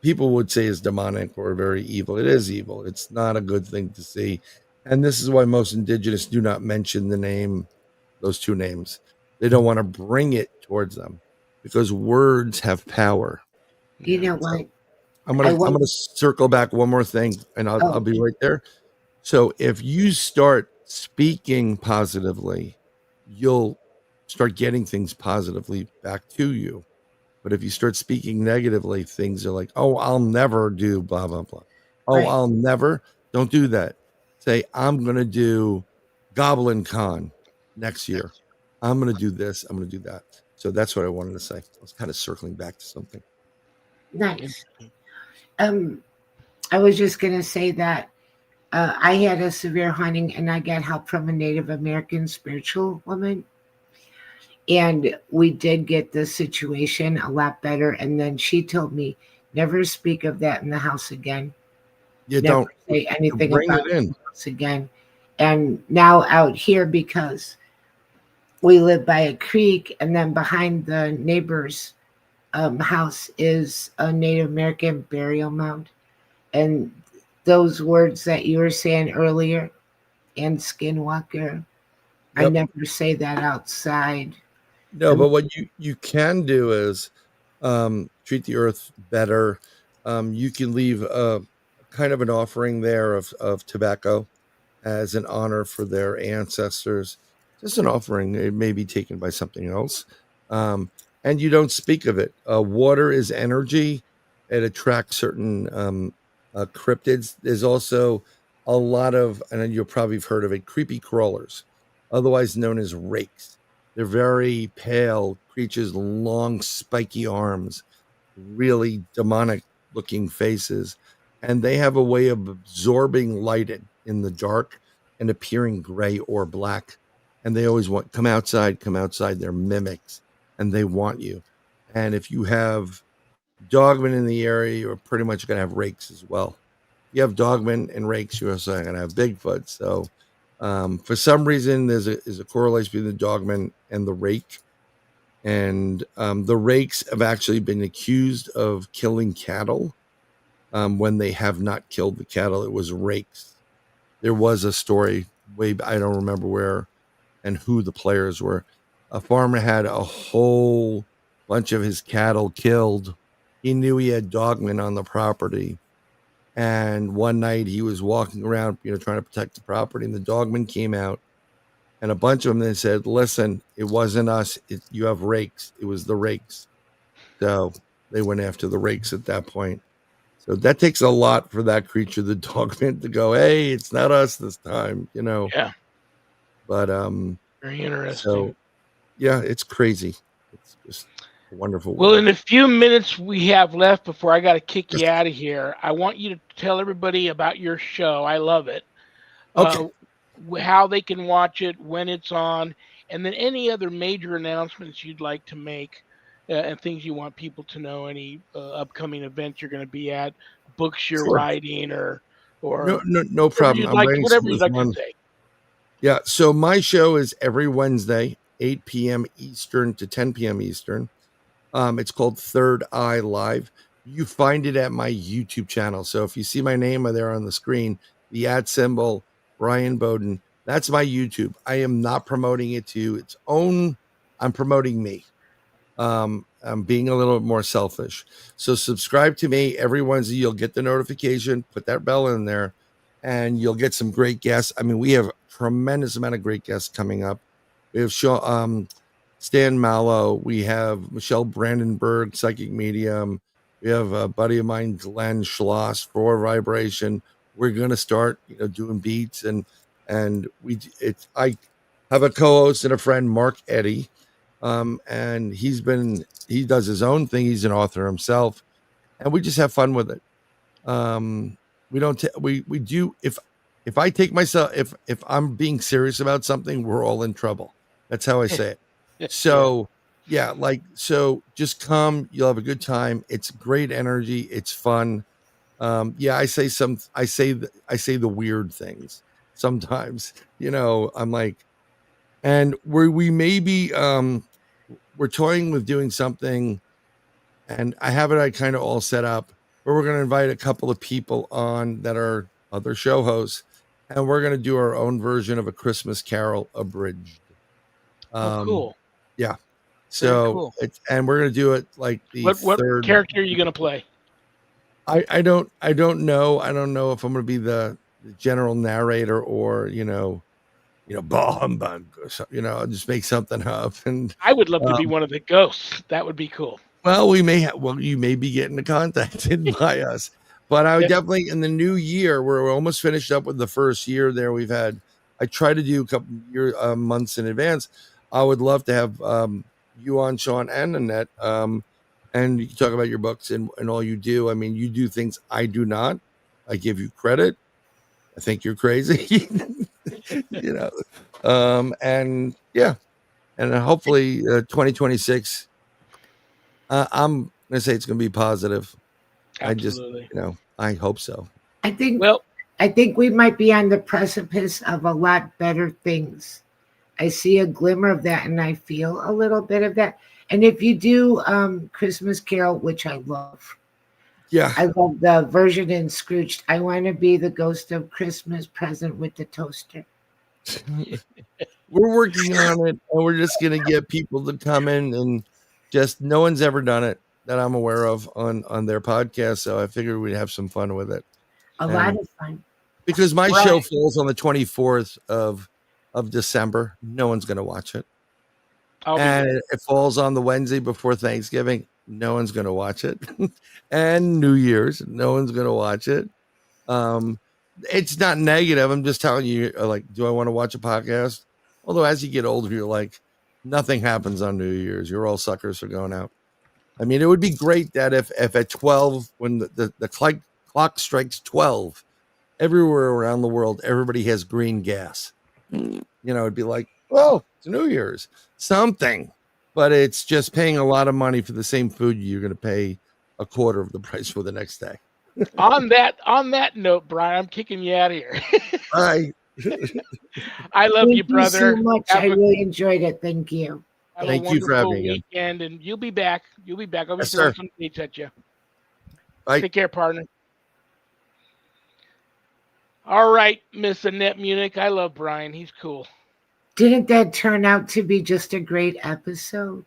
people would say, is demonic or very evil. It is evil. It's not a good thing to see. And this is why most indigenous do not mention those two names. They don't want to bring it towards them, because words have power. you Yeah. know So what? I'm I gonna I'm want, gonna circle back one more thing, and I'll oh, be right there. So if you start speaking positively, you'll start getting things positively back to you. But if you start speaking negatively, things are like, "Oh, I'll never do blah blah blah." "Oh, right. I'll never." Don't do that. Say, "I'm going to do Goblin Con next year. I'm going to do this. I'm going to do that." So that's what I wanted to say. I was kind of circling back to something. Nice. Interesting. Um, I was just going to say that I had a severe haunting and I got help from a Native American spiritual woman. And we did get the situation a lot better. And then she told me, never speak of that in the house again. You Never don't say you anything bring about it it in in. the house again. And now out here, because we live by a creek, and then behind the neighbor's house is a Native American burial mound. And those words that you were saying earlier, and skinwalker. I Yep. never say that outside. No, but what you can do is treat the earth better. You can leave kind of an offering there of tobacco as an honor for their ancestors. Just an offering. It may be taken by something else. Um, and you don't speak of it. Water is energy. It attracts certain cryptids. There's also a lot of, and you'll probably have heard of it, creepy crawlers, otherwise known as rakes. They're very pale creatures, long, spiky arms, really demonic looking faces. And they have a way of absorbing light in the dark and appearing gray or black. And they always want, come outside, come outside. They're mimics and they want you. And if you have dogmen in the area, you're pretty much going to have rakes as well. You have dogmen and rakes, you're also going to have Bigfoot. So for some reason, there's a correlation between the dogman and the rake. And the rakes have actually been accused of killing cattle when they have not killed the cattle. It was rakes. There was a story I don't remember where and who the players were. A farmer had a whole bunch of his cattle killed. He knew he had dogmen on the property. And one night he was walking around, trying to protect the property, and the dogman came out. And a bunch of them, they said, listen, it wasn't us. You have rakes. It was the rakes. So they went after the rakes at that point. So that takes a lot for that creature, the dogman, to go, hey, it's not us this time, Yeah. But very interesting. So yeah, it's crazy. It's just a wonderful Well, world. in the few minutes we have left before I got to kick you out of here, I want you to tell everybody about your show. I love it. Okay. How they can watch it, when it's on, and then any other major announcements you'd like to make, and things you want people to know. Any upcoming events you're going to be at, books you're writing, or no problem. whatever you'd like to say. Yeah. So my show is every Wednesday, 8 p.m. Eastern to 10 p.m. Eastern. It's called Third Eye Live. You find it at my YouTube channel. So if you see my name there on the screen, the ad symbol, Bryan Bowden, that's my YouTube. I am not promoting it to its own. I'm promoting me. I'm being a little bit more selfish. So subscribe to me every Wednesday. You'll get the notification, put that bell in there, and you'll get some great guests. I mean, we have a tremendous amount of great guests coming up. We have Stan Mallow. We have Michelle Brandenburg, psychic medium. We have a buddy of mine, Glenn Schloss, for vibration. We're going to start, doing beats and I have a co-host and a friend, Mark Eddy. And he does his own thing. He's an author himself, and we just have fun with it. We don't, we do, if I take myself, if I'm being serious about something, we're all in trouble. That's how I say it. So yeah, so just come, you'll have a good time. It's great energy. It's fun. Yeah, I say the weird things sometimes, I'm like, and we may be, we're toying with doing something, and I have it, I kind of all set up, where we're going to invite a couple of people on that are other show hosts, and we're going to do our own version of A Christmas Carol abridged. Cool. Yeah. So cool. And we're going to do it like the what third character are you going to play? I don't know. I don't know if I'm going to be the general narrator or, bah humbug, or something, I'll just make something up. And I would love to be one of the ghosts. That would be cool. Well, you may be getting contacted by us, but I would definitely, in the new year, we're almost finished up with the first year there. I try to do a couple months in advance. I would love to have you on, Shawn and Annette, and you can talk about your books and all you do. I mean, you do things I do not. I give you credit. I think you're crazy, and yeah, and hopefully 2026. I'm going to say it's going to be positive. Absolutely. I hope so. I think we might be on the precipice of a lot better things. I see a glimmer of that, and I feel a little bit of that. And if you do Christmas Carol, which I love, Yeah. I love the version in Scrooged. I want to be the ghost of Christmas present with the toaster. We're working on it, and we're just gonna get people to come in, and just no one's ever done it that I'm aware of on their podcast. So I figured we'd have some fun with it. A lot And of fun. because my Right. show falls on the 24th of December, no one's gonna watch it. I'll be And there. it falls on the Wednesday before Thanksgiving. No one's going to watch it. And New Year's, no one's going to watch it. It's not negative. I'm just telling you, like, do I want to watch a podcast? Although as you get older, you're like, nothing happens on New Year's. You're all suckers for going out. I mean, it would be great that if at 12, when the clock strikes 12, everywhere around the world, everybody has green gas. It'd be like, well, it's New Year's, something. But it's just paying a lot of money for the same food you're going to pay a quarter of the price for the next day. On that note, Brian, I'm kicking you out of here. All right. I love you, Thank you so brother. much. Have I a, really enjoyed it. Thank you. have a Thank you for having wonderful me again. weekend, and you'll be back. You'll be back. I'll be Yes, throwing sir. some dates at you. Bye. Take care, partner. All right, Miss Annette Munich. I love Brian. He's cool. Didn't that turn out to be just a great episode?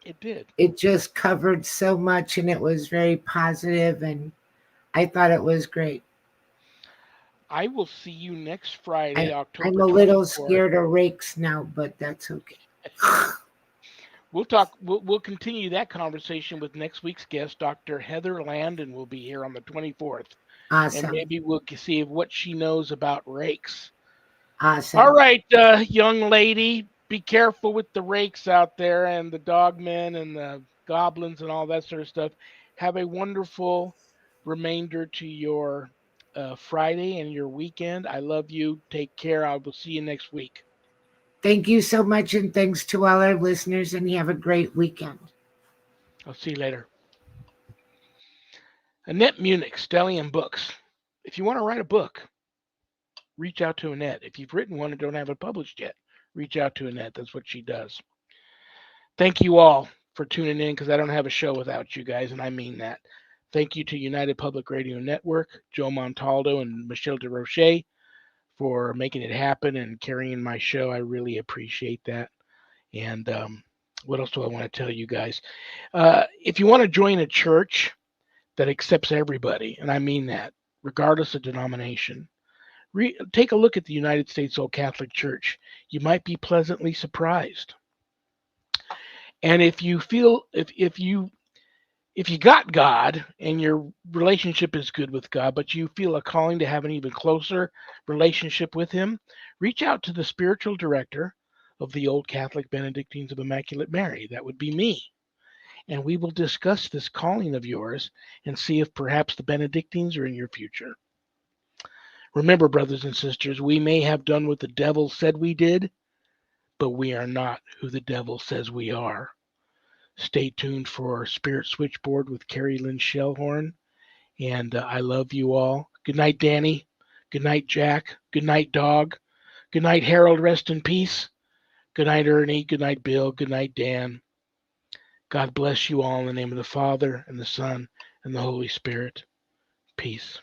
It did. It just covered so much and it was very positive, and I thought it was great. I will see you next Friday, October I'm a little 24th. scared of rakes now, but that's okay. We'll talk. We'll continue that conversation with next week's guest, Dr. Heather Landon. Will be here on the 24th, and Awesome. maybe we'll see what she knows about rakes. Awesome. All right, young lady, be careful with the rakes out there and the dogmen and the goblins and all that sort of stuff. Have a wonderful remainder to your Friday and your weekend. I love you. Take care. I will see you next week. Thank you so much, and thanks to all our listeners, and you have a great weekend. I'll see you later. Annette Munich, Stellium Books. If you want to write a book, reach out to Annette. If you've written one and don't have it published yet, reach out to Annette. That's what she does. Thank you all for tuning in, because I don't have a show without you guys, and I mean that. Thank you to United Public Radio Network, Joe Montaldo and Michelle DeRoche for making it happen and carrying my show. I really appreciate that. And what else do I want to tell you guys? If you want to join a church that accepts everybody, and I mean that, regardless of denomination, take a look at the United States Old Catholic Church. You might be pleasantly surprised. And if you feel if you got God and your relationship is good with God, but you feel a calling to have an even closer relationship with Him, reach out to the spiritual director of the Old Catholic Benedictines of Immaculate Mary. That would be me. And we will discuss this calling of yours and see if perhaps the Benedictines are in your future. Remember, brothers and sisters, we may have done what the devil said we did, but we are not who the devil says we are. Stay tuned for Spirit Switchboard with Carrie Lynn Shellhorn. And I love you all. Good night, Danny. Good night, Jack. Good night, Dog. Good night, Harold. Rest in peace. Good night, Ernie. Good night, Bill. Good night, Dan. God bless you all in the name of the Father and the Son and the Holy Spirit. Peace.